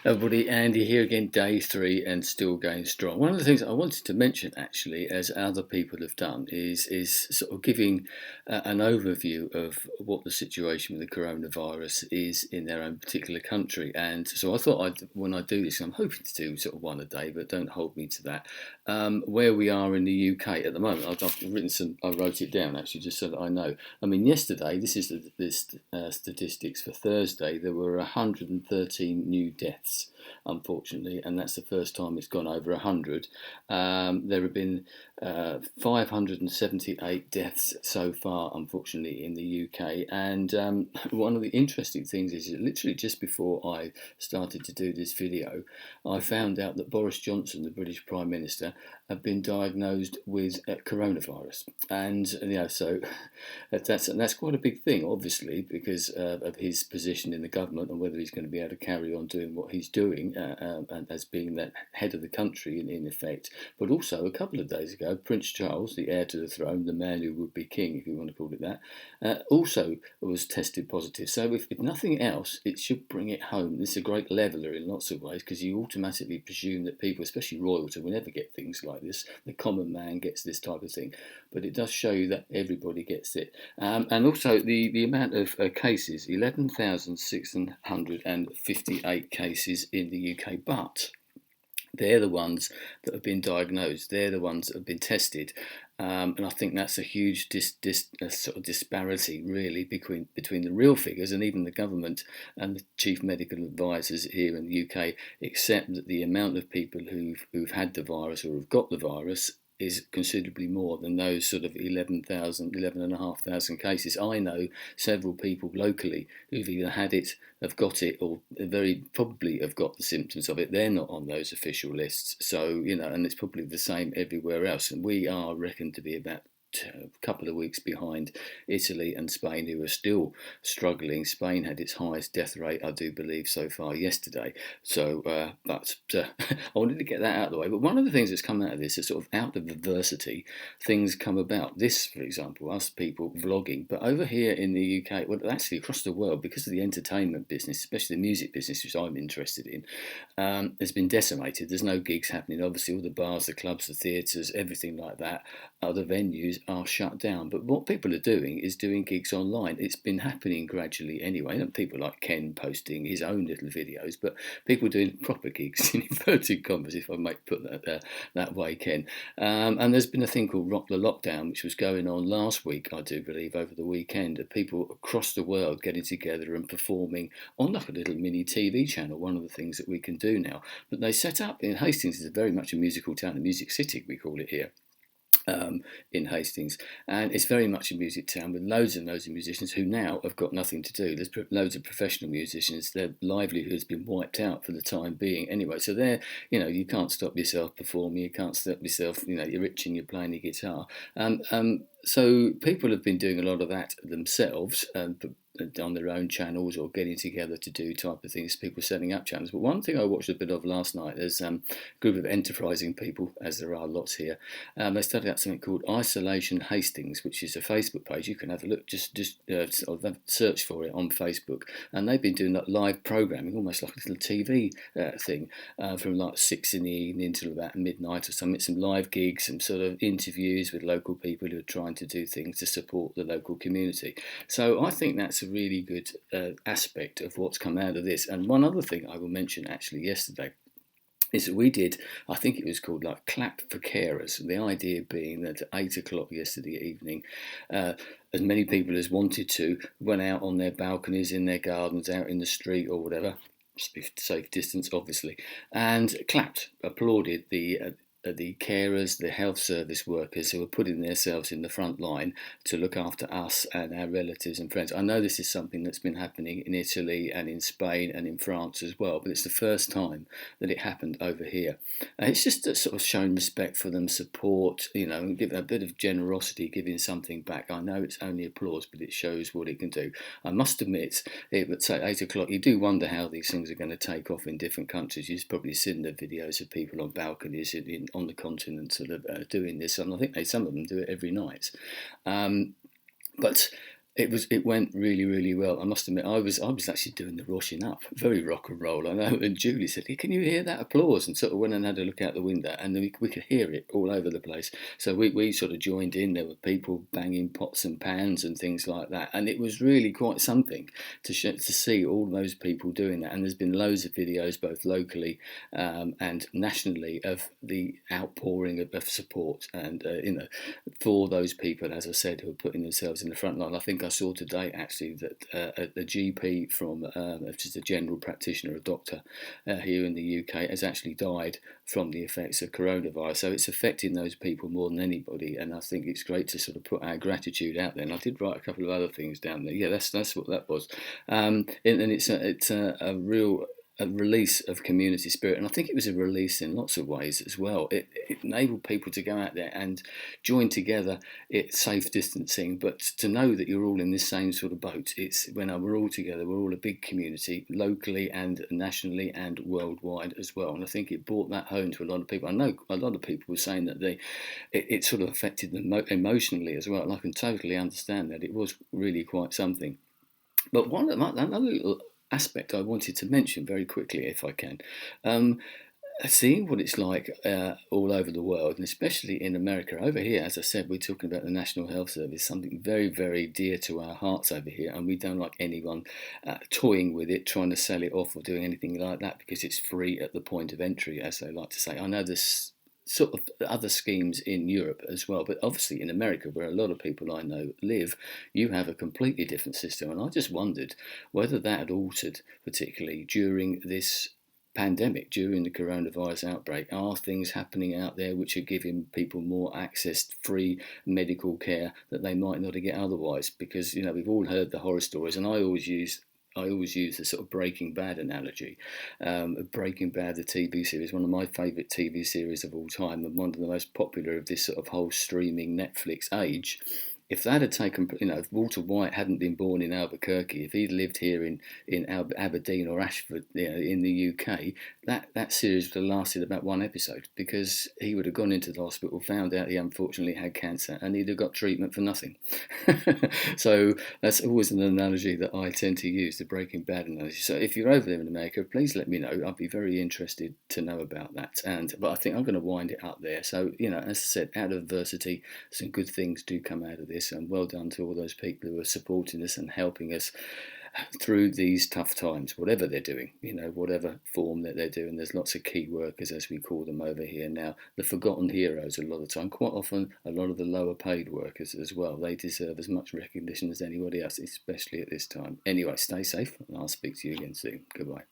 Everybody, Andy here again, day 3 and still going strong. One of the things I wanted to mention, actually, as other people have done, is sort of giving an overview of what the situation with the coronavirus is in their own particular country. And so I thought when I do this, I'm hoping to do sort of one a day, but don't hold me to that. Where we are in the UK at the moment, I wrote it down actually just so that I know. I mean, yesterday, this is the statistics for Thursday, there were 113 new deaths, unfortunately, and that's the first time it's gone over 100. There have been 578 deaths so far, unfortunately, in the UK. And one of the interesting things is that literally just before I started to do this video, I found out that Boris Johnson, the British Prime Minister, had been diagnosed with coronavirus. And so that's quite a big thing, obviously, because of his position in the government and whether he's going to be able to carry on doing what he's doing as being the head of the country in effect. But also, a couple of days ago, Prince Charles, the heir to the throne, the man who would be king, if you want to call it that, also was tested positive. So if nothing else, it should bring it home. This is a great leveller in lots of ways, because you automatically presume that people, especially royalty, will never get things like this. The common man gets this type of thing. But it does show you that everybody gets it. And also the amount of cases, 11,658 cases in the UK, but they're the ones that have been diagnosed. They're the ones that have been tested. And I think that's a huge sort of disparity, really, between the real figures, and even the government and the chief medical advisors here in the UK accept that the amount of people who've had the virus or have got the virus is considerably more than those sort of 11,500 cases. I know several people locally who've either had it, have got it, or very probably have got the symptoms of it. They're not on those official lists. So, and it's probably the same everywhere else. And we are reckoned to be about a couple of weeks behind Italy and Spain, who are still struggling. Spain had its highest death rate, I do believe, so far yesterday. So, I wanted to get that out of the way. But one of the things that's come out of this is sort of out of adversity, things come about. This, for example, us people vlogging, but over here in the UK, well, actually across the world, because of the entertainment business, especially the music business, which I'm interested in, has been decimated. There's no gigs happening. Obviously, all the bars, the clubs, the theatres, everything like that, other venues are shut down. But what people are doing is doing gigs online. It's been happening gradually anyway. And people like Ken posting his own little videos, but people doing proper gigs in inverted commas, if I might put that way, Ken. And there's been a thing called Rock the Lockdown, which was going on last week, I do believe, over the weekend, of people across the world getting together and performing on like a little mini TV channel, one of the things that we can do now. But they set up in Hastings, is very much a musical town, a music city, we call it here. In Hastings, and it's very much a music town with loads and loads of musicians who now have got nothing to do. There's loads of professional musicians. Their livelihood's been wiped out for the time being anyway. So you can't stop yourself performing. You can't stop yourself. You're rich and you're playing your guitar. So people have been doing a lot of that themselves. On their own channels or getting together to do type of things, people setting up channels. But one thing I watched a bit of last night, there's a group of enterprising people, as there are lots here. They started out something called Isolation Hastings, which is a Facebook page. You can have a look, just search for it on Facebook. And they've been doing that live programming, almost like a little TV thing, from like 6 in the evening till about midnight or something. Some live gigs, some sort of interviews with local people who are trying to do things to support the local community. So I think that's a really good aspect of what's come out of this. And one other thing I will mention actually yesterday is that we did, I think it was called like Clap for Carers. The idea being that at 8 o'clock yesterday evening, as many people as wanted to went out on their balconies, in their gardens, out in the street or whatever, just be safe distance obviously, and clapped, applauded the carers, the health service workers who are putting themselves in the front line to look after us and our relatives and friends. I know this is something that's been happening in Italy and in Spain and in France as well, but it's the first time that it happened over here. It's just sort of showing respect for them, support, and give a bit of generosity, giving something back. I know it's only applause, but it shows what it can do. I must admit, at 8 o'clock, you do wonder how these things are going to take off in different countries. You've probably seen the videos of people on balconies on the continent sort of doing this, and I think some of them do it every night. But It went really, really well. I must admit, I was actually doing the rushing up, very rock and roll, I know. And Julie said, "Can you hear that applause?" And sort of went and had a look out the window, and we could hear it all over the place. So we sort of joined in. There were people banging pots and pans and things like that, and it was really quite something to see all those people doing that. And there's been loads of videos, both locally and nationally, of the outpouring of support and for those people, as I said, who are putting themselves in the front line. I think I saw today actually that a GP from just a general practitioner, a doctor here in the UK, has actually died from the effects of coronavirus. So it's affecting those people more than anybody, and I think it's great to sort of put our gratitude out there. And I did write a couple of other things down there. Yeah, that's what that was, and it's a real a release of community spirit, and I think it was a release in lots of ways as well. It enabled people to go out there and join together. It's safe distancing, but to know that you're all in this same sort of boat. It's when we're all together, we're all a big community, locally and nationally and worldwide as well. And I think it brought that home to a lot of people. I know a lot of people were saying that it sort of affected them emotionally as well, and I can totally understand that. It was really quite something. But another little aspect I wanted to mention very quickly, if I can, um, seeing what it's like all over the world, and especially in America. Over here, as I said, we're talking about the National Health Service, something very, very dear to our hearts over here, and we don't like anyone toying with it, trying to sell it off or doing anything like that, because it's free at the point of entry, as they like to say. I know there's sort of other schemes in Europe as well, but obviously in America, where a lot of people I know live, you have a completely different system. And I just wondered whether that had altered, particularly during this pandemic, during the coronavirus outbreak. Are things happening out there which are giving people more access to free medical care that they might not get otherwise? Because we've all heard the horror stories, and I always use the sort of Breaking Bad analogy. Breaking Bad, the TV series, one of my favourite TV series of all time, and one of the most popular of this sort of whole streaming Netflix age. If that had taken, if Walter White hadn't been born in Albuquerque, if he'd lived here in Aberdeen or Ashford, in the UK, that series would have lasted about one episode, because he would have gone into the hospital, found out he unfortunately had cancer, and he'd have got treatment for nothing. So that's always an analogy that I tend to use, the Breaking Bad analogy. So if you're over there in America, please let me know. I'd be very interested to know about that. But I think I'm going to wind it up there. So as I said, out of adversity, some good things do come out of this, and well done to all those people who are supporting us and helping us through these tough times, whatever they're doing, whatever form that they're doing. There's lots of key workers, as we call them over here now, the forgotten heroes a lot of the time. Quite often, a lot of the lower paid workers as well. They deserve as much recognition as anybody else, especially at this time. Anyway, stay safe, and I'll speak to you again soon. Goodbye.